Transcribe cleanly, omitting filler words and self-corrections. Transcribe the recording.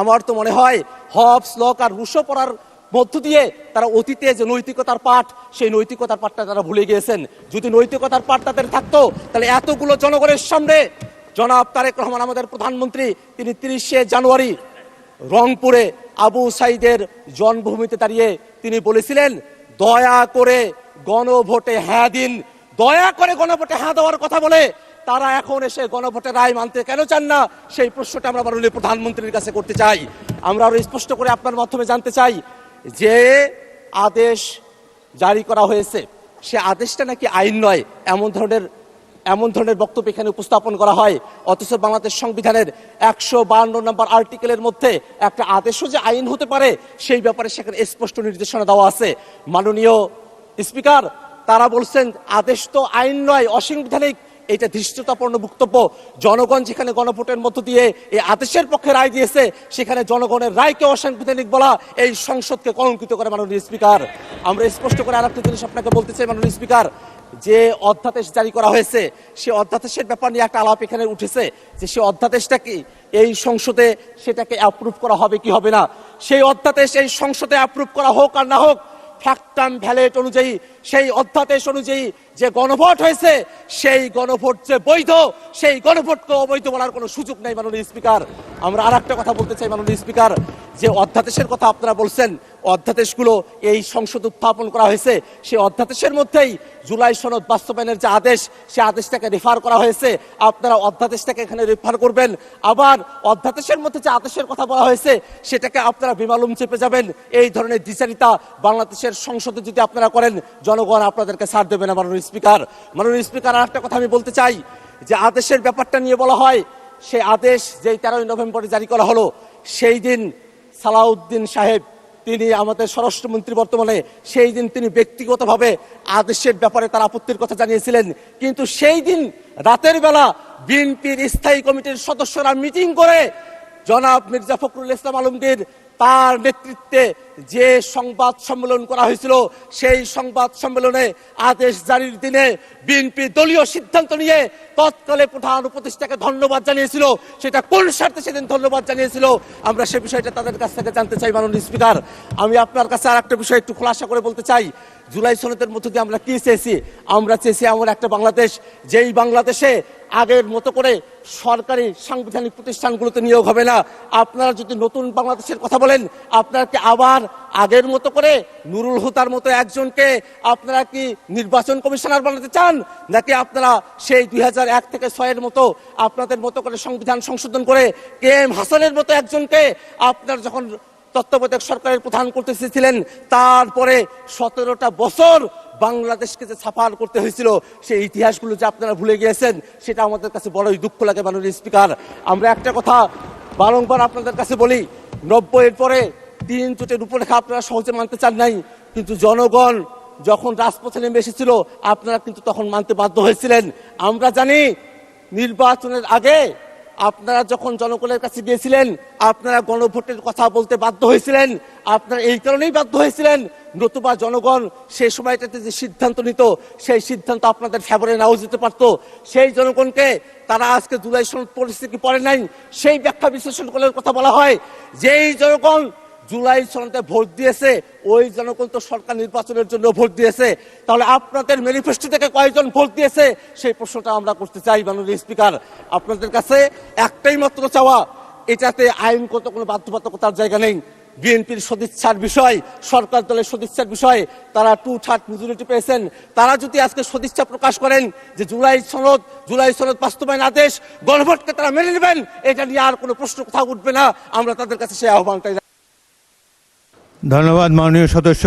আমার তো মনে হয় হবস লক আর রুশো পড়ার মধ্য দিয়ে তারা অতীতে যে নৈতিকতার পাঠ, সেই নৈতিকতার পাঠটা তারা ভুলে গিয়েছেন। যদি নৈতিকতার পাঠ তাদের থাকতো তাহলে এতগুলো জনগণের সামনে জনাব তারেক রহমান আমাদের প্রধানমন্ত্রী তিনি 30শে জানুয়ারি রংপুরে আবু সাইদের জন্মভূমিতে দাঁড়িয়ে তিনি বলেছিলেন, দয়া করে গণভোটে হ্যাঁ দিন। দয়া করে গণভোটে হ্যাঁ দেওয়ার কথা বলে তারা এখন এসে গণভোটের রায় মানতে কেন চান না, সেই প্রশ্নটা আমরা মাননীয় প্রধানমন্ত্রীর কাছে করতে চাই। আমরা আরো স্পষ্ট করে আপনার মাধ্যমে জানতে চাই, যে আদেশ জারি করা হয়েছে সে আদেশটা নাকি আইন নয়, এমন ধরনের বক্তব্য এখানে উপস্থাপন করা হয়। অথচ বাংলাদেশ সংবিধানের 152 নম্বর আর্টিকেলের মধ্যে একটা আদেশও যে আইন হতে পারে সেই ব্যাপারে সেখানে স্পষ্ট নির্দেশনা দেওয়া আছে। মাননীয় স্পিকার, তারা বলছেন আদেশ তো আইন নয়, অসাংবিধানিক। এটা ধৃষ্টতাপূর্ণ বক্তব্য। জনগণ যেখানে গণভোটের মধ্য দিয়ে এই আদেশের পক্ষে রায় দিয়েছে, সেখানে জনগণের রায়কে অসাংবিধানিক বলা এই সংসদকে কলঙ্কিত করে। মাননীয় স্পিকার, আমরা স্পষ্ট করে আরেকটা জিনিস আপনাকে বলতে চাই মাননীয় স্পিকার, যে অধ্যাদেশ জারি করা হয়েছে সে অধ্যাদেশের ব্যাপার নিয়ে একটা আলাপ এখানে উঠেছে, যে সে অধ্যাদেশটা কি এই সংসদে সেটাকে অ্যাপ্রুভ করা হবে কি হবে না। সেই অধ্যাদেশ এই সংসদে অ্যাপ্রুভ করা হোক আর না হোক, ফ্যাক্ট অ্যান্ড ভ্যালিড অনুযায়ী, সেই অধ্যাদেশ অনুযায়ী যে গণভোট হয়েছে সেই গণভোট যে বৈধ, সেই গণভোটকে অবৈধ বলার কোনো সুযোগ নেই। মাননীয় স্পিকার, আমরা আর একটা কথা বলতে চাই মাননীয় স্পিকার, যে অধ্যাদেশের কথা আপনারা বলছেন, অধ্যাদেশগুলো এই সংসদে উত্থাপন করা হয়েছে, সেই অধ্যাদেশের মধ্যেই জুলাই সনদ বাস্তবায়নের যে আদেশ, সে আদেশটাকে রেফার করা হয়েছে। আপনারা অধ্যাদেশটাকে এখানে রেফার করবেন, আবার অধ্যাদেশের মধ্যে যে আদেশের কথা বলা হয়েছে সেটাকে আপনারা বেমালুম চেপে যাবেন। এই ধরনের দ্বিচারিতা বাংলাদেশের সংসদে যদি আপনারা করেন, জনগণ আপনাদেরকে ছাড় দেবে না। মাননীয় স্পিকার, মাননীয় স্পিকার, আর একটা কথা আমি বলতে চাই, যে আদেশের ব্যাপারটা নিয়ে বলা হয়, সেই আদেশ যেই 13 নভেম্বরে জারি করা হলো, সেই দিন সালাউদ্দিন সাহেব, তিনি আমাদের স্বরাষ্ট্রমন্ত্রী বর্তমানে, সেই দিন তিনি ব্যক্তিগতভাবে আদেশের ব্যাপারে তার আপত্তির কথা জানিয়েছিলেন। কিন্তু সেই দিন রাতের বেলা বিএনপির স্থায়ী কমিটির সদস্যরা মিটিং করে জনাব মির্জা ফখরুল ইসলাম আলমগীর তার নেতৃত্বে যে সংবাদ সম্মেলন করা হয়েছিল, সেই সংবাদ সম্মেলনে আদেশ জারির দিনে বিএনপি দলীয় সিদ্ধান্ত নিয়ে তৎকালে প্রধান উপদেষ্টাকে ধন্যবাদ জানিয়েছিল। সেটা কোন স্বার্থে সেদিন ধন্যবাদ জানিয়েছিল, আমরা সে বিষয়টা তাদের কাছ থেকে জানতে চাই। মাননীয় স্পিকার, আমি আপনার কাছে আর একটা বিষয় একটু খোলাসা করে বলতে চাই। জুলাই সনদের মধ্য দিয়ে আমরা কি চেয়েছি? আমরা চেয়েছি এমন একটা বাংলাদেশ, যেই বাংলাদেশে আগের মতো করে সরকারি সাংবিধানিক প্রতিষ্ঠানগুলোতে নিয়োগ হবে না। আপনারা যদি নতুন বাংলাদেশের কথা বলেন, আপনারা কি আবার আগের মতো করে নুরুল হুদার মতো একজনকে আপনারা কি নির্বাচন কমিশনার বানাতে চান, নাকি আপনারা সেই 2001 থেকে 6 মতো আপনাদের মতো করে সংবিধান সংশোধন করে KM হাসানের মতো একজনকে আপনার যখন তত্ত্বাবধায়ক সরকারের প্রধান করতে চেয়েছিলেন, তারপরে 17টা বছর বাংলাদেশকে যে সাফার করতে হয়েছিল, সেই ইতিহাসগুলো যে আপনারা ভুলে গিয়েছেন, সেটা আমাদের কাছে বড়ই দুঃখ লাগে। মাননীয় স্পিকার, আমরা একটা কথা বারংবার আপনাদের কাছে বলি, 90-এর পরে 3 জোটের রূপরেখা আপনারা সহজে মানতে চান নাই, কিন্তু জনগণ যখন রাজপথে নেমে এসেছিল আপনারা কিন্তু তখন মানতে বাধ্য হয়েছিলেন। আমরা জানি নির্বাচনের আগে আপনারা যখন জনগণের কাছে গিয়েছিলেন, আপনারা গণভোটের কথা বলতে বাধ্য হয়েছিলেন। আপনারা এই কারণেই বাধ্য হয়েছিলেন, নতুবা জনগণ সেই সময়টাতে যে সিদ্ধান্ত নিত, সেই সিদ্ধান্ত আপনাদের ফেভারে নাও যেতে পারত। সেই জনগণকে তারা আজকে জুলাই সনদ পরিস্থিতি কি পড়ে নাই, সেই ব্যাখ্যা বিশ্লেষণ করার কথা বলা হয়। যেই জনগণ জুলাই সনদে ভোট দিয়েছে, ওই জনগণ তো সরকার নির্বাচনের জন্য ভোট দিয়েছে। তাহলে আপনাদের ম্যানিফেস্টো থেকে কয়জন ভোট দিয়েছে, সেই প্রশ্নটা আমরা করতে চাই। মাননীয় স্পিকার, আপনাদের কাছে একটাই মাত্র চাওয়া, এটাতে আইনগত কোনো বাধ্যবাধকতার জায়গা নেই। বিএনপির সদিচ্ছার বিষয়, সরকার দলের সদিচ্ছার বিষয়, তারা 2/3 মেজরিটি পেয়েছেন। তারা যদি আজকে সদিচ্ছা প্রকাশ করেন যে জুলাই সনদ বাস্তবায়ন আদেশ, গণভোটকে তারা মেনে নেবেন, এটা নিয়ে আর কোনো প্রশ্ন কোথাও উঠবে না। আমরা তাদের কাছে সেই আহ্বানটাই। ধন্যবাদ মাননীয় সদস্য।